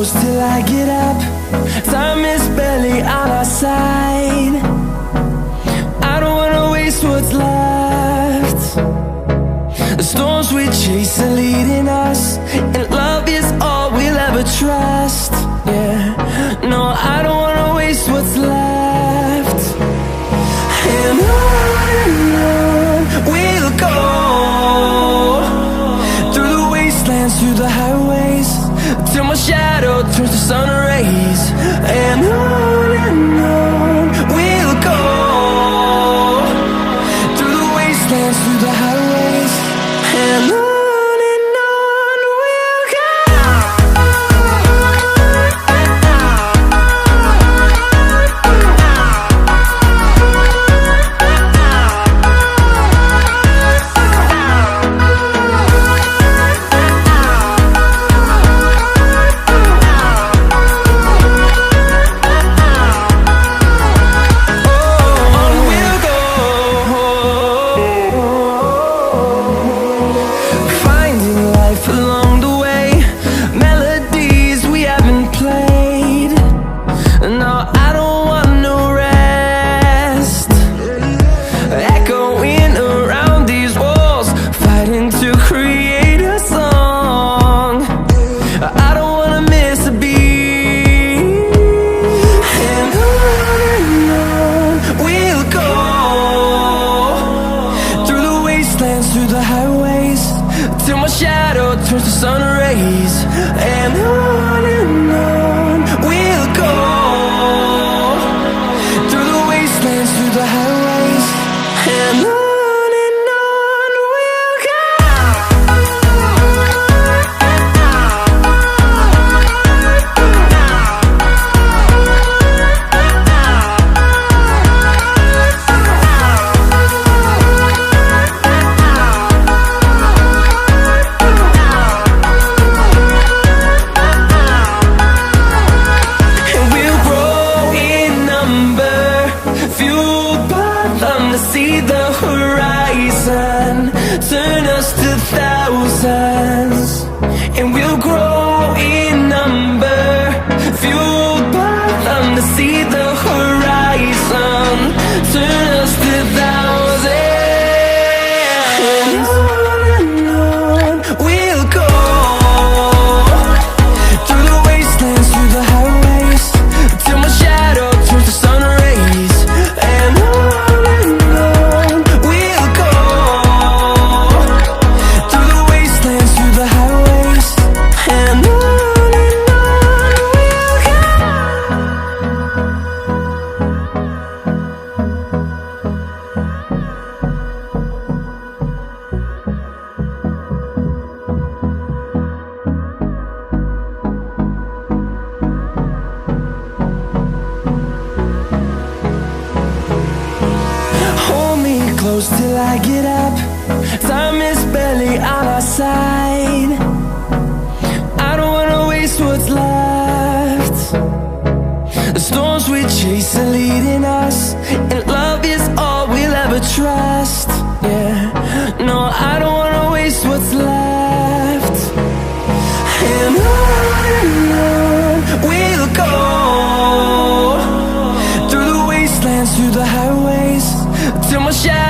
close till I get up. Time is barely on our side. I don't wanna waste what's left. The storms we chase are leading us, and love is all we'll ever trust. Yeah, no, I don't wanna waste what's left. And on we'll go, through the wastelands, through the highways, till my shadow turns to sun rays. And on we'll go, through the wastelands, through the highways, and on we'll go. Through the highways, till my shadow turns to sun rays. And on we'll go, through the wastelands, through the highways, and on we'll go. See the horizon, turn us to thousands, and we'll grow in number, fueled by them. To see the horizon, turn us to thousands, and on we'll go, through the wastelands, through the highways, till my shadow turns to sun rays. And close till I get up. Time is barely on our side. I don't wanna waste what's left. The storms we chase are leading us, and love is all we'll ever trust. Yeah, no, I don't wanna waste what's left. And on we'll go, through the wastelands, through the highways, till my shadow